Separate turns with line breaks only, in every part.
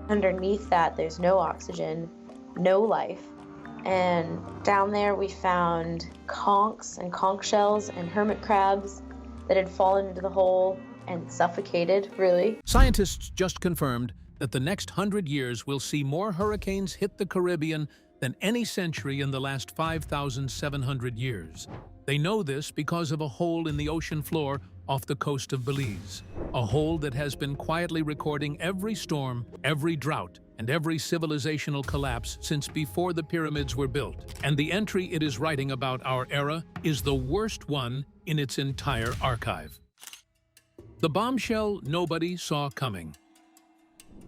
Underneath that, there's no oxygen, no life. And down there, we found conchs and conch shells and hermit crabs that had fallen into the hole and suffocated, really.
Scientists just confirmed that the next 100 years will see more hurricanes hit the Caribbean than any century in the last 5,700 years. They know this because of a hole in the ocean floor off the coast of Belize, a hole that has been quietly recording every storm, every drought, and every civilizational collapse since before the pyramids were built. And the entry it is writing about our era is the worst one in its entire archive. The bombshell nobody saw coming.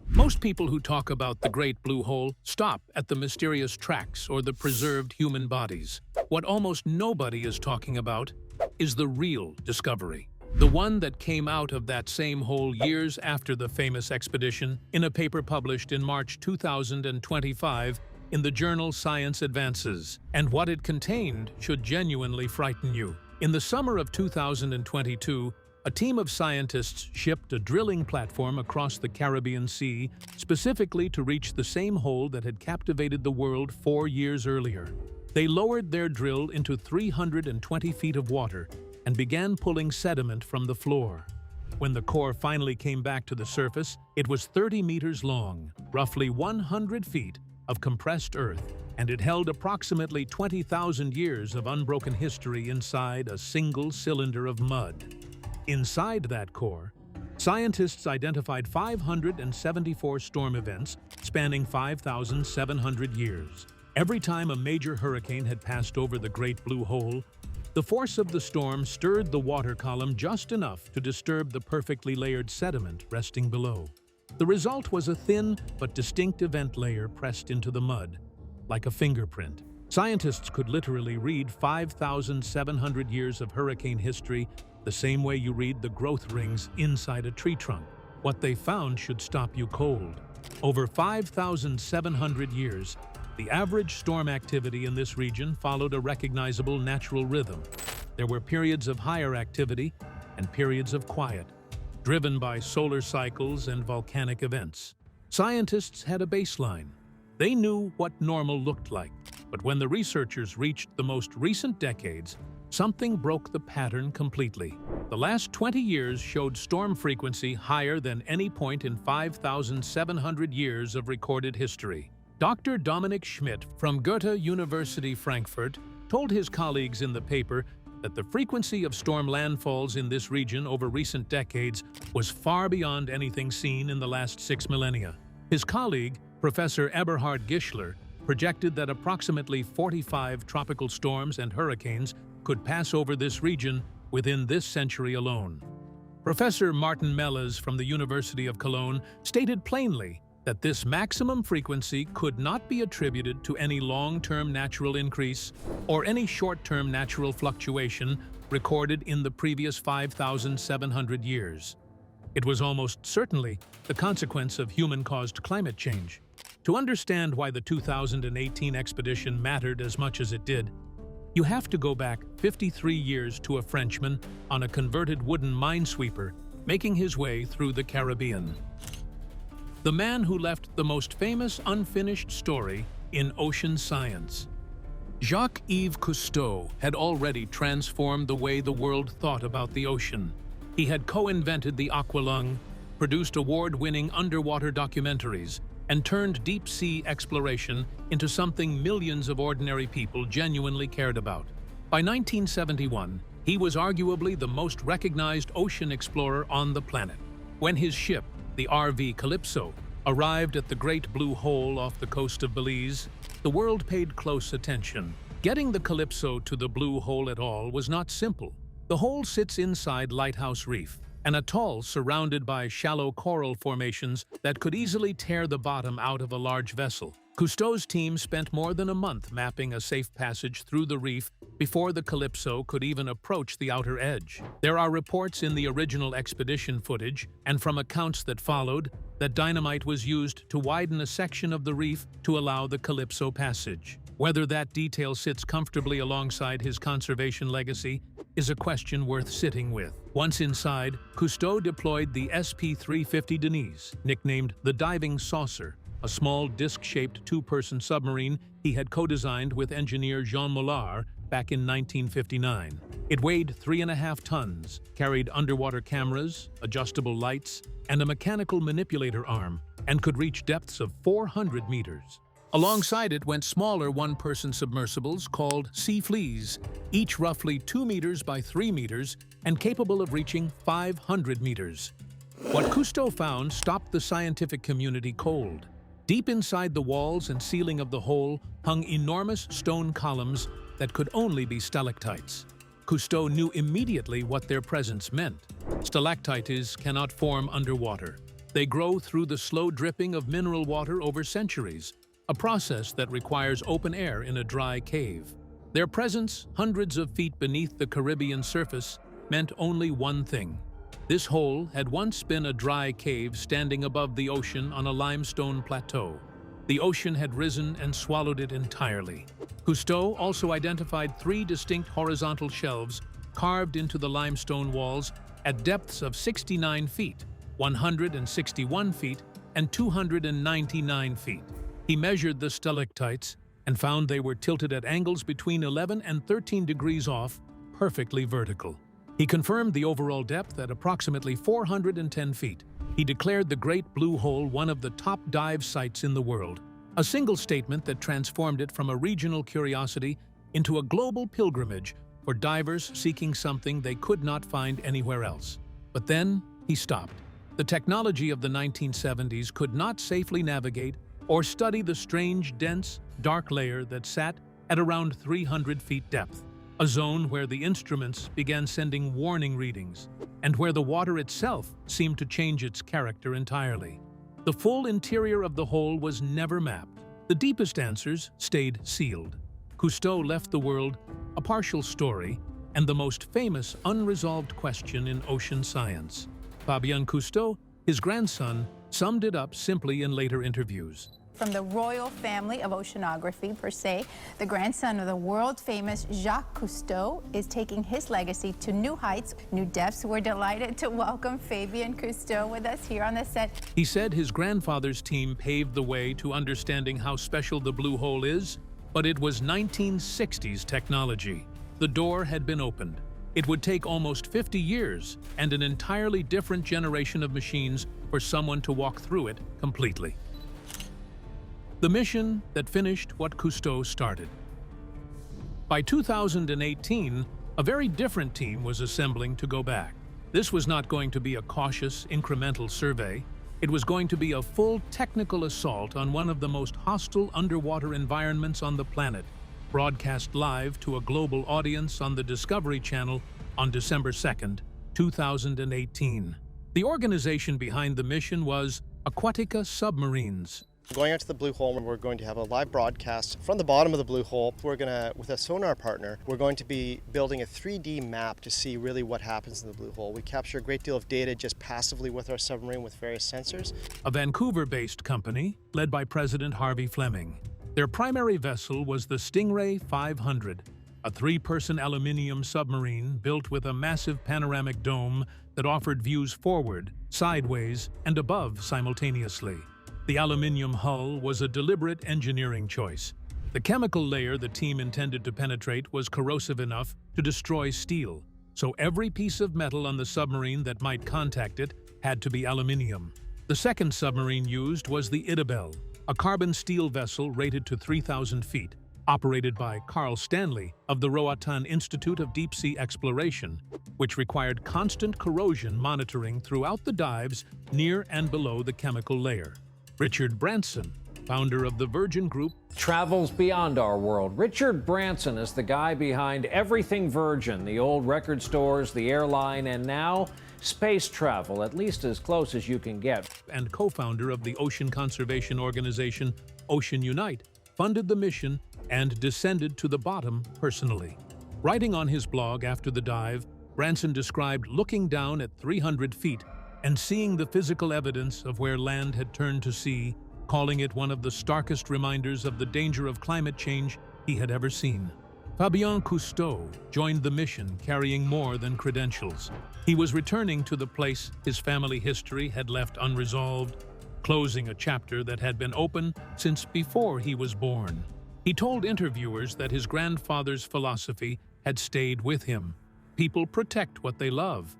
Most people who talk about the Great Blue Hole stop at the mysterious tracks or the preserved human bodies. What almost nobody is talking about is the real discovery. The one that came out of that same hole years after the famous expedition in a paper published in March 2025 in the journal Science Advances. And what it contained should genuinely frighten you. In the summer of 2022, a team of scientists shipped a drilling platform across the Caribbean Sea specifically to reach the same hole that had captivated the world 4 years earlier. They lowered their drill into 320 feet of water and began pulling sediment from the floor. When the core finally came back to the surface, it was 30 meters long, roughly 100 feet of compressed earth, and it held approximately 20,000 years of unbroken history inside a single cylinder of mud. Inside that core, scientists identified 574 storm events spanning 5,700 years. Every time a major hurricane had passed over the Great Blue Hole, the force of the storm stirred the water column just enough to disturb the perfectly layered sediment resting below. The result was a thin but distinct event layer pressed into the mud, like a fingerprint. Scientists could literally read 5,700 years of hurricane history the same way you read the growth rings inside a tree trunk. What they found should stop you cold. Over 5,700 years, the average storm activity in this region followed a recognizable natural rhythm. There were periods of higher activity and periods of quiet, driven by solar cycles and volcanic events. Scientists had a baseline. They knew what normal looked like. But when the researchers reached the most recent decades, something broke the pattern completely. The last 20 years showed storm frequency higher than any point in 5,700 years of recorded history. Dr. Dominik Schmidt from Goethe University Frankfurt told his colleagues in the paper that the frequency of storm landfalls in this region over recent decades was far beyond anything seen in the last 6 millennia. His colleague, Professor Eberhard Gischler, projected that approximately 45 tropical storms and hurricanes could pass over this region within this century alone. Professor Martin Mellers from the University of Cologne stated plainly that this maximum frequency could not be attributed to any long-term natural increase or any short-term natural fluctuation recorded in the previous 5,700 years. It was almost certainly the consequence of human-caused climate change. To understand why the 2018 expedition mattered as much as it did, you have to go back 53 years to a Frenchman on a converted wooden minesweeper making his way through the Caribbean. The man who left the most famous unfinished story in ocean science. Jacques-Yves Cousteau had already transformed the way the world thought about the ocean. He had co-invented the aqualung, produced award-winning underwater documentaries, and turned deep-sea exploration into something millions of ordinary people genuinely cared about. By 1971, he was arguably the most recognized ocean explorer on the planet. When his ship, the RV Calypso, arrived at the Great Blue Hole off the coast of Belize, the world paid close attention. Getting the Calypso to the Blue Hole at all was not simple. The hole sits inside Lighthouse Reef, an atoll surrounded by shallow coral formations that could easily tear the bottom out of a large vessel. Cousteau's team spent more than a month mapping a safe passage through the reef before the Calypso could even approach the outer edge. There are reports in the original expedition footage, and from accounts that followed, that dynamite was used to widen a section of the reef to allow the Calypso passage. Whether that detail sits comfortably alongside his conservation legacy is a question worth sitting with. Once inside, Cousteau deployed the SP-350 Denise, nicknamed the Diving Saucer, a small disc-shaped two-person submarine he had co-designed with engineer Jean Mollard back in 1959. It weighed 3.5 tons, carried underwater cameras, adjustable lights, and a mechanical manipulator arm, and could reach depths of 400 meters. Alongside it went smaller one-person submersibles called Sea Fleas, each roughly 2 meters by 3 meters and capable of reaching 500 meters. What Cousteau found stopped the scientific community cold. Deep inside the walls and ceiling of the hole hung enormous stone columns that could only be stalactites. Cousteau knew immediately what their presence meant. Stalactites cannot form underwater. They grow through the slow dripping of mineral water over centuries, a process that requires open air in a dry cave. Their presence, hundreds of feet beneath the Caribbean surface, meant only one thing. This hole had once been a dry cave standing above the ocean on a limestone plateau. The ocean had risen and swallowed it entirely. Cousteau also identified 3 distinct horizontal shelves carved into the limestone walls at depths of 69 feet, 161 feet, and 299 feet. He measured the stalactites and found they were tilted at angles between 11 and 13 degrees off, perfectly vertical. He confirmed the overall depth at approximately 410 feet. He declared the Great Blue Hole one of the top dive sites in the world, a single statement that transformed it from a regional curiosity into a global pilgrimage for divers seeking something they could not find anywhere else. But then he stopped. The technology of the 1970s could not safely navigate or study the strange, dense, dark layer that sat at around 300 feet depth, a zone where the instruments began sending warning readings, and where the water itself seemed to change its character entirely. The full interior of the hole was never mapped. The deepest answers stayed sealed. Cousteau left the world a partial story and the most famous unresolved question in ocean science. Fabien Cousteau, his grandson, summed it up simply in later interviews.
From the royal family of oceanography, per se, the grandson of the world-famous Jacques Cousteau is taking his legacy to new heights, new depths. We're delighted to welcome Fabien Cousteau with us here on the set.
He said his grandfather's team paved the way to understanding how special the Blue Hole is, but it was 1960s technology. The door had been opened. It would take almost 50 years and an entirely different generation of machines for someone to walk through it completely. The mission that finished what Cousteau started. By 2018, a very different team was assembling to go back. This was not going to be a cautious, incremental survey. It was going to be a full technical assault on one of the most hostile underwater environments on the planet, broadcast live to a global audience on the Discovery Channel on December 2nd, 2018. The organization behind the mission was Aquatica Submarines.
Going out to the Blue Hole, we're going to have a live broadcast from the bottom of the Blue Hole. We're going to, with a sonar partner, we're going to be building a 3D map to see really what happens in the Blue Hole. We capture a great deal of data just passively with our submarine with various sensors.
A Vancouver-based company led by President Harvey Fleming. Their primary vessel was the Stingray 500, a 3-person aluminium submarine built with a massive panoramic dome that offered views forward, sideways, and above simultaneously. The aluminium hull was a deliberate engineering choice. The chemical layer the team intended to penetrate was corrosive enough to destroy steel, so every piece of metal on the submarine that might contact it had to be aluminium. The second submarine used was the Idabel, a carbon steel vessel rated to 3,000 feet, operated by Carl Stanley of the Roatan Institute of Deep Sea Exploration, which required constant corrosion monitoring throughout the dives near and below the chemical layer. Richard Branson, founder of the Virgin Group,
travels beyond our world. Richard Branson is the guy behind everything Virgin, the old record stores, the airline, and now space travel, at least as close as you can get.
And co-founder of the ocean conservation organization Ocean Unite, funded the mission and descended to the bottom personally. Writing on his blog after the dive, Branson described looking down at 300 feet and seeing the physical evidence of where land had turned to sea, calling it one of the starkest reminders of the danger of climate change he had ever seen. Cousteau joined the mission carrying more than credentials. He was returning to the place his family history had left unresolved, closing a chapter that had been open since before he was born. He told interviewers that his grandfather's philosophy had stayed with him. People protect what they love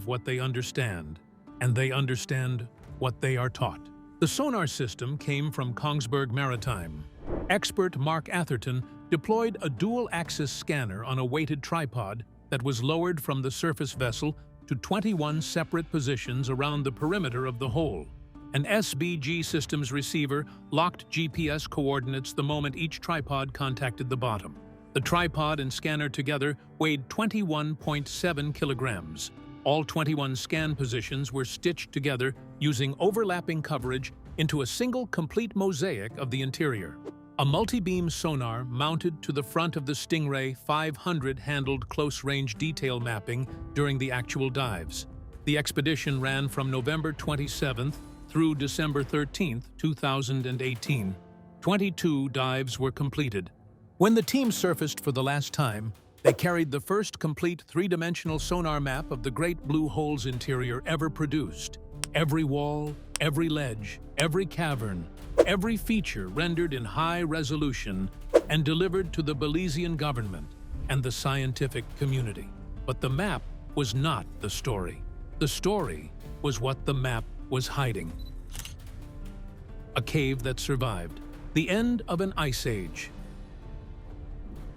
what they understand, and they understand what they are taught. The sonar system came from Kongsberg Maritime. Expert Mark Atherton deployed a dual-axis scanner on a weighted tripod that was lowered from the surface vessel to 21 separate positions around the perimeter of the hole. An SBG systems receiver locked GPS coordinates the moment each tripod contacted the bottom. The tripod and scanner together weighed 21.7 kilograms. All 21 scan positions were stitched together using overlapping coverage into a single complete mosaic of the interior. A multi-beam sonar mounted to the front of the Stingray 500 handled close-range detail mapping during the actual dives. The expedition ran from November 27th through December 13th, 2018. 22 dives were completed. When the team surfaced for the last time, they carried the first complete three-dimensional sonar map of the Great Blue Hole's interior ever produced. Every wall, every ledge, every cavern, every feature rendered in high resolution and delivered to the Belizean government and the scientific community. But the map was not the story. The story was what the map was hiding. A cave that survived. The end of an ice age.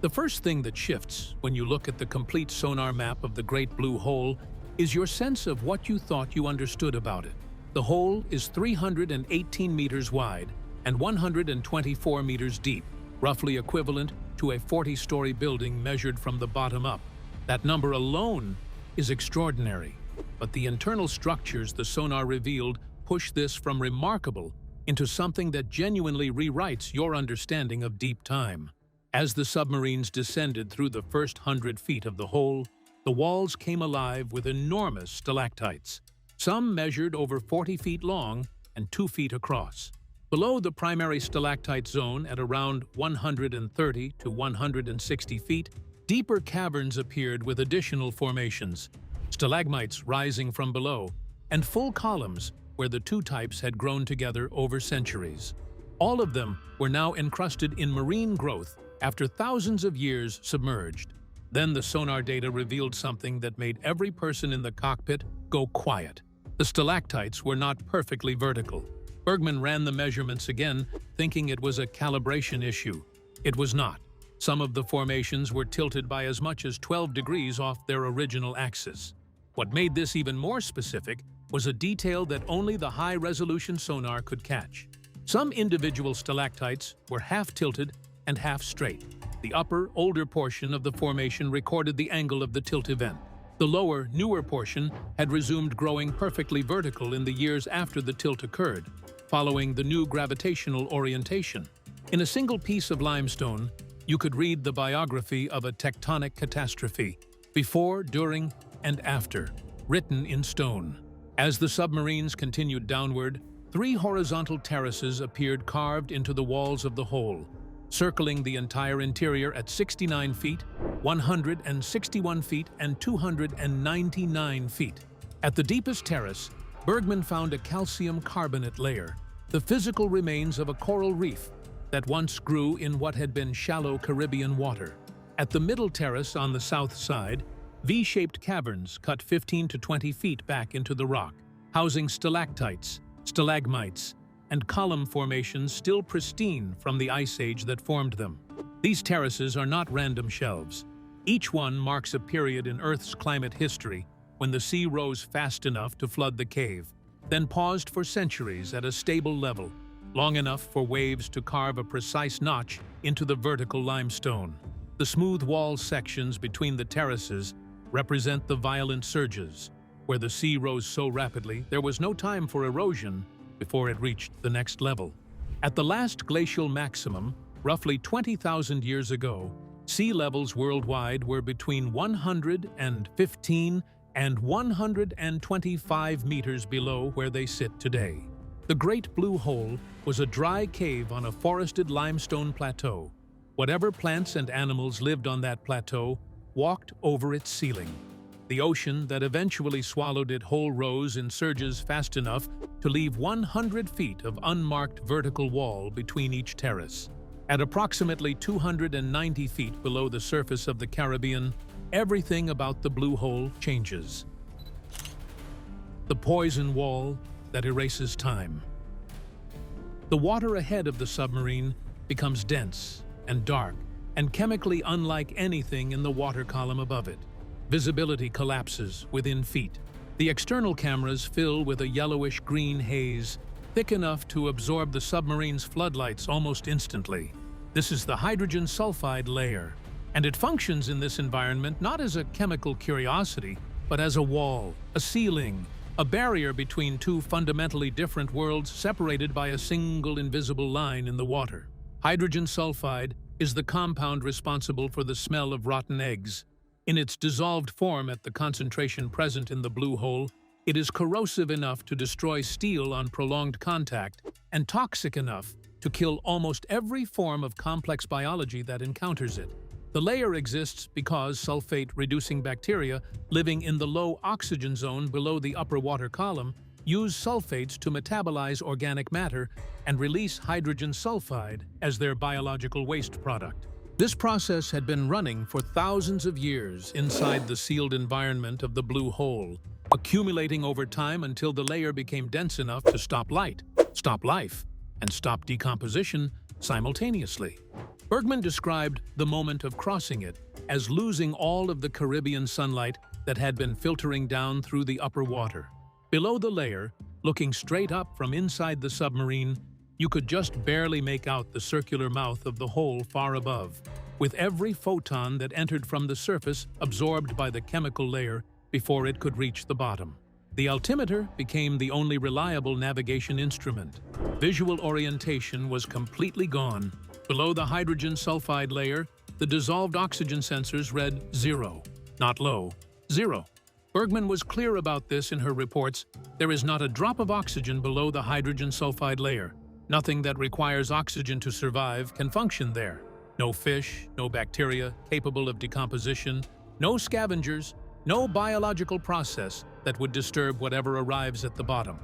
The first thing that shifts when you look at the complete sonar map of the Great Blue Hole is your sense of what you thought you understood about it. The hole is 318 meters wide and 124 meters deep, roughly equivalent to a 40-story building measured from the bottom up. That number alone is extraordinary, but the internal structures the sonar revealed push this from remarkable into something that genuinely rewrites your understanding of deep time. As the submarines descended through the first 100 feet of the hole, the walls came alive with enormous stalactites. Some measured over 40 feet long and 2 feet across. Below the primary stalactite zone at around 130 to 160 feet, deeper caverns appeared with additional formations, stalagmites rising from below, and full columns where the two types had grown together over centuries. All of them were now encrusted in marine growth after thousands of years submerged. Then the sonar data revealed something that made every person in the cockpit go quiet. The stalactites were not perfectly vertical. Bergman ran the measurements again, thinking it was a calibration issue. It was not. Some of the formations were tilted by as much as 12 degrees off their original axis. What made this even more specific was a detail that only the high-resolution sonar could catch. Some individual stalactites were half-tilted and half-straight. The upper, older portion of the formation recorded the angle of the tilt event. The lower, newer portion had resumed growing perfectly vertical in the years after the tilt occurred, following the new gravitational orientation. In a single piece of limestone, you could read the biography of a tectonic catastrophe, before, during, and after, written in stone. As the submarines continued downward, 3 horizontal terraces appeared carved into the walls of the hole, circling the entire interior at 69 feet, 161 feet, and 299 feet. At the deepest terrace, Bergman found a calcium carbonate layer, the physical remains of a coral reef that once grew in what had been shallow Caribbean water. At the middle terrace on the south side, V-shaped caverns cut 15 to 20 feet back into the rock, housing stalactites, stalagmites, and column formations still pristine from the ice age that formed them. These terraces are not random shelves. Each one marks a period in Earth's climate history when the sea rose fast enough to flood the cave, then paused for centuries at a stable level, long enough for waves to carve a precise notch into the vertical limestone. The smooth wall sections between the terraces represent the violent surges, where the sea rose so rapidly there was no time for erosion before it reached the next level. At the last glacial maximum, roughly 20,000 years ago, sea levels worldwide were between 115 and 125 meters below where they sit today. The Great Blue Hole was a dry cave on a forested limestone plateau. Whatever plants and animals lived on that plateau walked over its ceiling. The ocean that eventually swallowed it whole rose in surges fast enough to leave 100 feet of unmarked vertical wall between each terrace. At approximately 290 feet below the surface of the Caribbean, everything about the blue hole changes. The poison wall that erases time. The water ahead of the submarine becomes dense and dark and chemically unlike anything in the water column above it. Visibility collapses within feet. The external cameras fill with a yellowish-green haze, thick enough to absorb the submarine's floodlights almost instantly. This is the hydrogen sulfide layer, and it functions in this environment not as a chemical curiosity, but as a wall, a ceiling, a barrier between two fundamentally different worlds separated by a single invisible line in the water. Hydrogen sulfide is the compound responsible for the smell of rotten eggs. In its dissolved form at the concentration present in the blue hole, it is corrosive enough to destroy steel on prolonged contact and toxic enough to kill almost every form of complex biology that encounters it. The layer exists because sulfate-reducing bacteria living in the low oxygen zone below the upper water column use sulfates to metabolize organic matter and release hydrogen sulfide as their biological waste product. This process had been running for thousands of years inside the sealed environment of the blue hole, accumulating over time until the layer became dense enough to stop light, stop life, and stop decomposition simultaneously. Bergman described the moment of crossing it as losing all of the Caribbean sunlight that had been filtering down through the upper water. Below the layer, looking straight up from inside the submarine, you could just barely make out the circular mouth of the hole far above, with every photon that entered from the surface absorbed by the chemical layer before it could reach the bottom. The altimeter became the only reliable navigation instrument. Visual orientation was completely gone. Below the hydrogen sulfide layer, the dissolved oxygen sensors read 0, not low, 0. Bergman was clear about this in her reports. There is not a drop of oxygen below the hydrogen sulfide layer. Nothing that requires oxygen to survive can function there. No fish, no bacteria capable of decomposition, no scavengers, no biological process that would disturb whatever arrives at the bottom.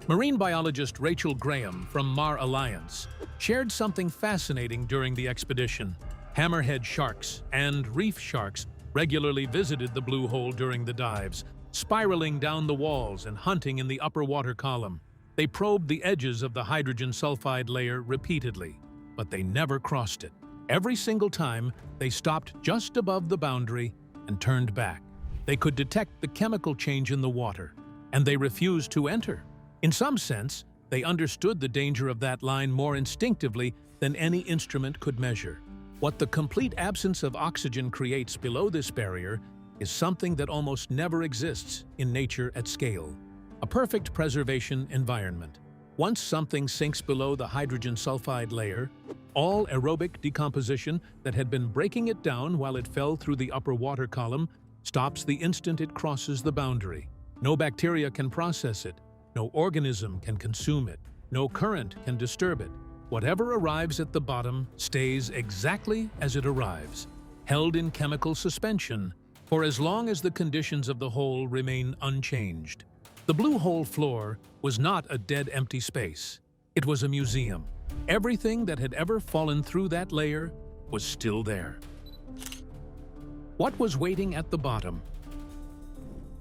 Marine biologist Rachel Graham from Mar Alliance shared something fascinating during the expedition. Hammerhead sharks and reef sharks regularly visited the blue hole during the dives, spiraling down the walls and hunting in the upper water column. They probed the edges of the hydrogen sulfide layer repeatedly, but they never crossed it. Every single time, they stopped just above the boundary and turned back. They could detect the chemical change in the water, and they refused to enter. In some sense, they understood the danger of that line more instinctively than any instrument could measure. What the complete absence of oxygen creates below this barrier is something that almost never exists in nature at scale. A perfect preservation environment. Once something sinks below the hydrogen sulfide layer, all aerobic decomposition that had been breaking it down while it fell through the upper water column stops the instant it crosses the boundary. No bacteria can process it, no organism can consume it, no current can disturb it. Whatever arrives at the bottom stays exactly as it arrives, held in chemical suspension for as long as the conditions of the hole remain unchanged. The blue hole floor was not a dead empty space. It was a museum. Everything that had ever fallen through that layer was still there. What was waiting at the bottom?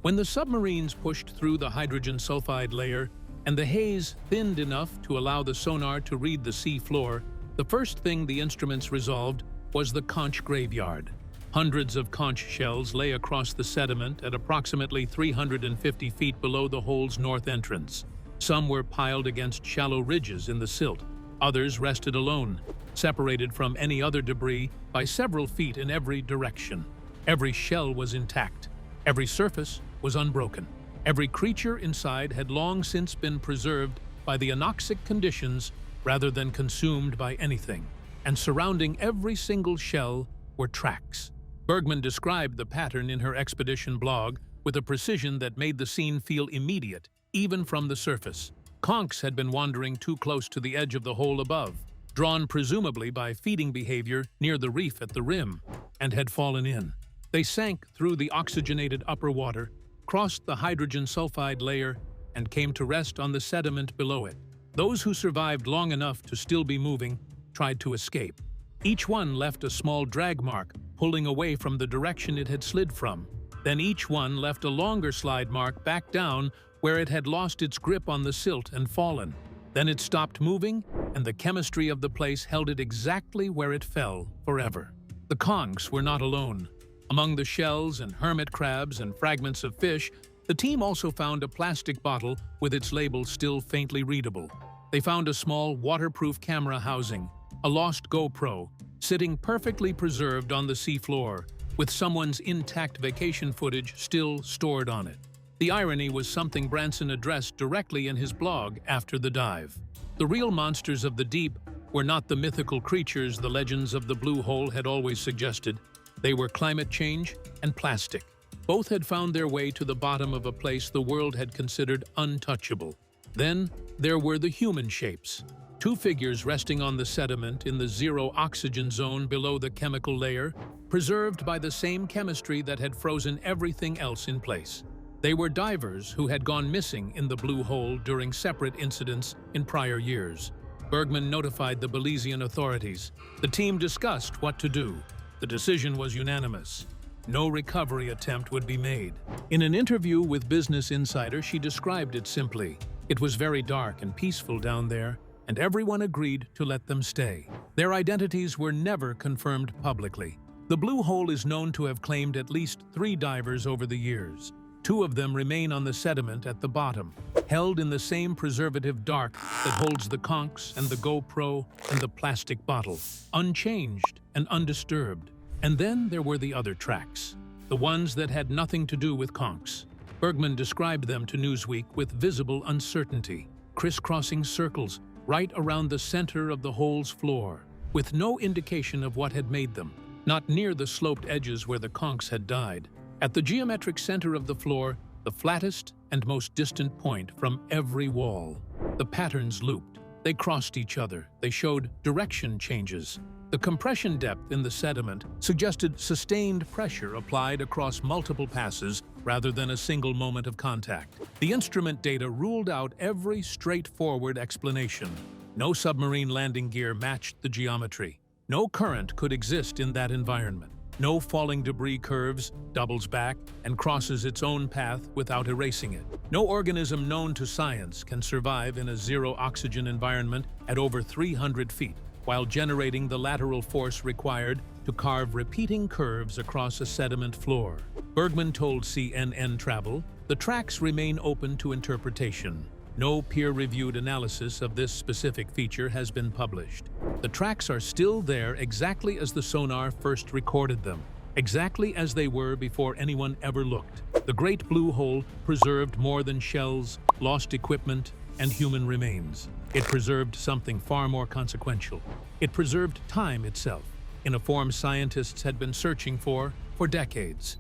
When the submarines pushed through the hydrogen sulfide layer and the haze thinned enough to allow the sonar to read the sea floor, the first thing the instruments resolved was the conch graveyard. Hundreds of conch shells lay across the sediment at approximately 350 feet below the hole's north entrance. Some were piled against shallow ridges in the silt. Others rested alone, separated from any other debris by several feet in every direction. Every shell was intact. Every surface was unbroken. Every creature inside had long since been preserved by the anoxic conditions rather than consumed by anything. And surrounding every single shell were tracks. Bergman described the pattern in her expedition blog with a precision that made the scene feel immediate, even from the surface. Conchs had been wandering too close to the edge of the hole above. drawn presumably by feeding behavior near the reef at the rim, and had fallen in. They sank through the oxygenated upper water, crossed the hydrogen sulfide layer, and came to rest on the sediment below it. Those who survived long enough to still be moving tried to escape. Each one left a small drag mark, pulling away from the direction it had slid from. Then each one left a longer slide mark back down where it had lost its grip on the silt and fallen. Then it stopped moving, and the chemistry of the place held it exactly where it fell, forever. The conchs were not alone. Among the shells and hermit crabs and fragments of fish, the team also found a plastic bottle with its label still faintly readable. They found a small waterproof camera housing, a lost GoPro, sitting perfectly preserved on the seafloor, with someone's intact vacation footage still stored on it. The irony was something Branson addressed directly in his blog after the dive. The real monsters of the deep were not the mythical creatures the legends of the Blue Hole had always suggested. They were climate change and plastic. Both had found their way to the bottom of a place the world had considered untouchable. Then there were the human shapes. Two figures resting on the sediment in the zero oxygen zone below the chemical layer, preserved by the same chemistry that had frozen everything else in place. They were divers who had gone missing in the Blue Hole during separate incidents in prior years. Bergman notified the Belizean authorities. The team discussed what to do. The decision was unanimous. No recovery attempt would be made. In an interview with Business Insider, she described it simply. It was very dark and peaceful down there, and everyone agreed to let them stay. Their identities were never confirmed publicly. The Blue Hole is known to have claimed at least 3 divers over the years. 2 of them remain on the sediment at the bottom, held in the same preservative dark that holds the conchs and the GoPro and the plastic bottle, unchanged and undisturbed. And then there were the other tracks, the ones that had nothing to do with conchs. Bergman described them to Newsweek with visible uncertainty, crisscrossing circles right around the center of the hole's floor, with no indication of what had made them, not near the sloped edges where the conchs had died. At the geometric center of the floor, the flattest and most distant point from every wall. The patterns looped. They crossed each other. They showed direction changes. The compression depth in the sediment suggested sustained pressure applied across multiple passes rather than a single moment of contact. The instrument data ruled out every straightforward explanation. No submarine landing gear matched the geometry. No current could exist in that environment. No falling debris curves, doubles back, and crosses its own path without erasing it. No organism known to science can survive in a zero-oxygen environment at over 300 feet, while generating the lateral force required to carve repeating curves across a sediment floor. Bergman told CNN Travel, "The tracks remain open to interpretation. No peer-reviewed analysis of this specific feature has been published. The tracks are still there exactly as the sonar first recorded them, exactly as they were before anyone ever looked. The Great Blue Hole preserved more than shells, lost equipment, and human remains. It preserved something far more consequential. It preserved time itself, in a form scientists had been searching for decades.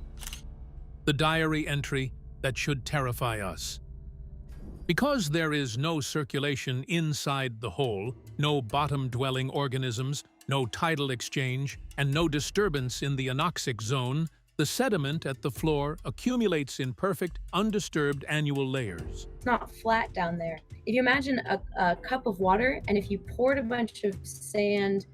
The diary entry that should terrify us. Because there is no circulation inside the hole, no bottom-dwelling organisms, no tidal exchange, and no disturbance in the anoxic zone, the sediment at the floor accumulates in perfect, undisturbed annual layers.
It's not flat down there. If you imagine a cup of water, and if you poured a bunch of sand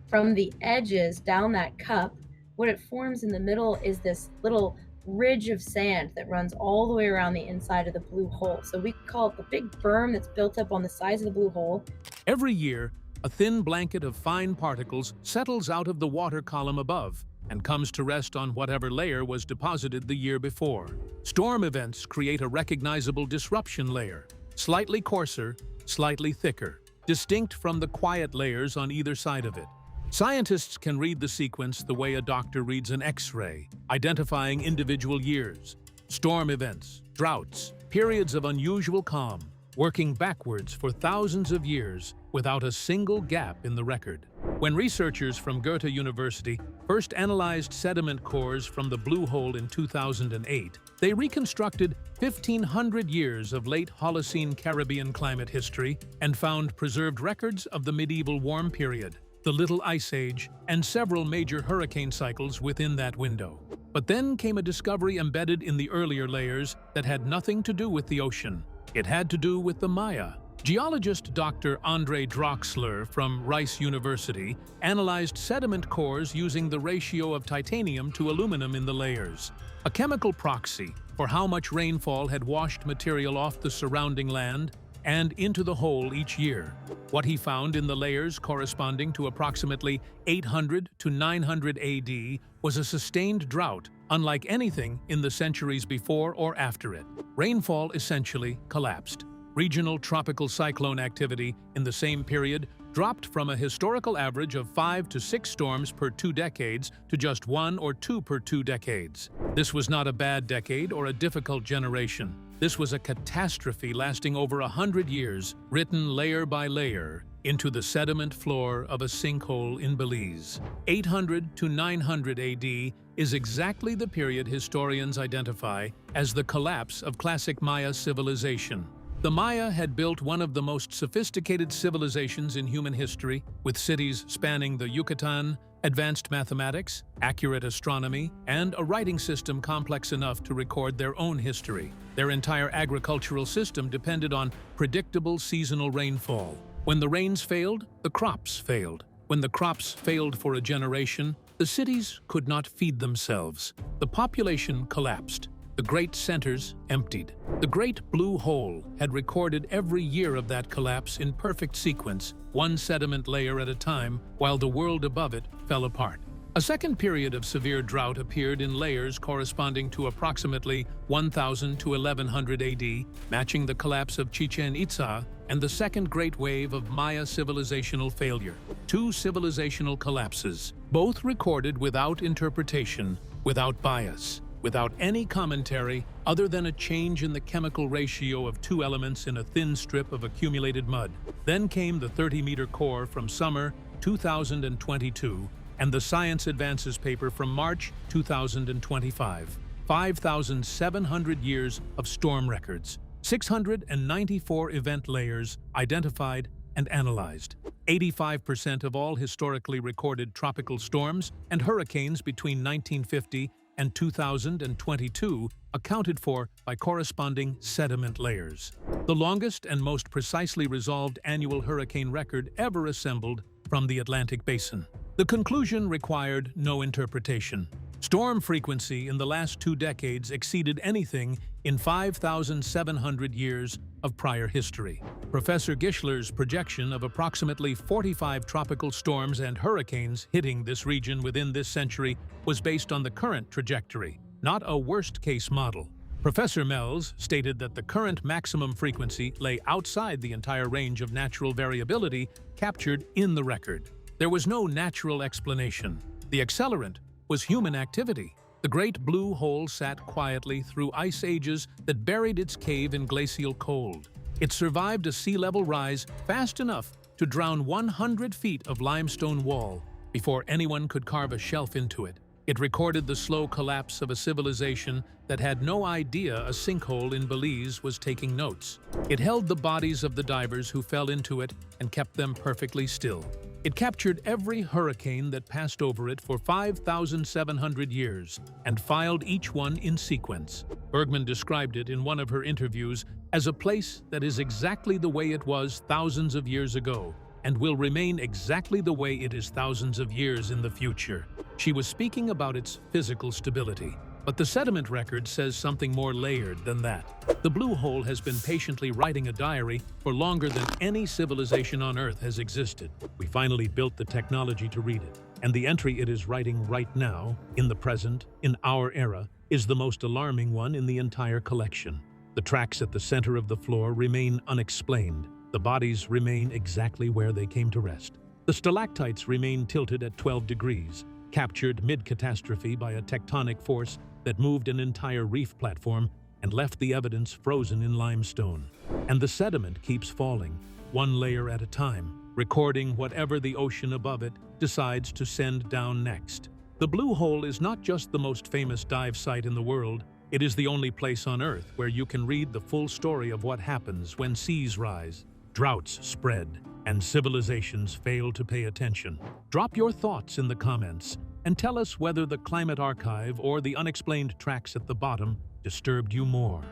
from the edges down that cup, what it forms in the middle is this little ridge of sand that runs all the way around the inside of the Blue Hole. So we call it the big berm that's built up on the sides of the Blue Hole.
Every year, a thin blanket of fine particles settles out of the water column above and comes to rest on whatever layer was deposited the year before. Storm events create a recognizable disruption layer, slightly coarser, slightly thicker, distinct from the quiet layers on either side of it. Scientists can read the sequence the way a doctor reads an X-ray, identifying individual years, storm events, droughts, periods of unusual calm, working backwards for thousands of years without a single gap in the record. When researchers from Goethe University first analyzed sediment cores from the Blue Hole in 2008, they reconstructed 1,500 years of late Holocene Caribbean climate history and found preserved records of the medieval warm period, the Little Ice Age, and several major hurricane cycles within that window. But then came a discovery embedded in the earlier layers that had nothing to do with the ocean. It had to do with the Maya. Geologist Dr. Andre Droxler from Rice University analyzed sediment cores using the ratio of titanium to aluminum in the layers, a chemical proxy for how much rainfall had washed material off the surrounding land and into the hole each year. What he found in the layers corresponding to approximately 800 to 900 AD was a sustained drought, unlike anything in the centuries before or after it. Rainfall essentially collapsed. Regional tropical cyclone activity in the same period dropped from a historical average of 5 to 6 storms per 2 decades to just 1 or 2 per 2 decades. This was not a bad decade or a difficult generation. This was a catastrophe lasting over 100 years, written layer by layer into the sediment floor of a sinkhole in Belize. 800 to 900 AD is exactly the period historians identify as the collapse of classic Maya civilization. The Maya had built one of the most sophisticated civilizations in human history, with cities spanning the Yucatan, advanced mathematics, accurate astronomy, and a writing system complex enough to record their own history. Their entire agricultural system depended on predictable seasonal rainfall. When the rains failed, the crops failed. When the crops failed for a generation, the cities could not feed themselves. The population collapsed. The great centers emptied. The Great Blue Hole had recorded every year of that collapse in perfect sequence, one sediment layer at a time, while the world above it fell apart. A second period of severe drought appeared in layers corresponding to approximately 1000 to 1100 AD, matching the collapse of Chichen Itza and the second great wave of Maya civilizational failure. 2 civilizational collapses, both recorded without interpretation, without bias, without any commentary other than a change in the chemical ratio of 2 elements in a thin strip of accumulated mud. Then came the 30-meter core from summer 2022 and the Science Advances paper from March 2025. 5,700 years of storm records, 694 event layers identified and analyzed. 85% of all historically recorded tropical storms and hurricanes between 1950 and 2022 accounted for by corresponding sediment layers. The longest and most precisely resolved annual hurricane record ever assembled from the Atlantic Basin. The conclusion required no interpretation. Storm frequency in the last 2 decades exceeded anything in 5,700 years of prior history. Professor Gischler's projection of approximately 45 tropical storms and hurricanes hitting this region within this century was based on the current trajectory, not a worst-case model. Professor Melz stated that the current maximum frequency lay outside the entire range of natural variability captured in the record. There was no natural explanation. The accelerant was human activity. The Great Blue Hole sat quietly through ice ages that buried its cave in glacial cold. It survived a sea level rise fast enough to drown 100 feet of limestone wall before anyone could carve a shelf into it. It recorded the slow collapse of a civilization that had no idea a sinkhole in Belize was taking notes. It held the bodies of the divers who fell into it and kept them perfectly still. It captured every hurricane that passed over it for 5,700 years and filed each one in sequence. Bergman described it in one of her interviews as a place that is exactly the way it was thousands of years ago and will remain exactly the way it is thousands of years in the future. She was speaking about its physical stability. But the sediment record says something more layered than that. The Blue Hole has been patiently writing a diary for longer than any civilization on Earth has existed. We finally built the technology to read it, and the entry it is writing right now, in the present, in our era, is the most alarming one in the entire collection. The tracks at the center of the floor remain unexplained. The bodies remain exactly where they came to rest. The stalactites remain tilted at 12 degrees, captured mid-catastrophe by a tectonic force that moved an entire reef platform and left the evidence frozen in limestone. And the sediment keeps falling, one layer at a time, recording whatever the ocean above it decides to send down next. The Blue Hole is not just the most famous dive site in the world, it is the only place on Earth where you can read the full story of what happens when seas rise, droughts spread, and civilizations fail to pay attention. Drop your thoughts in the comments and tell us whether the climate archive or the unexplained tracks at the bottom disturbed you more.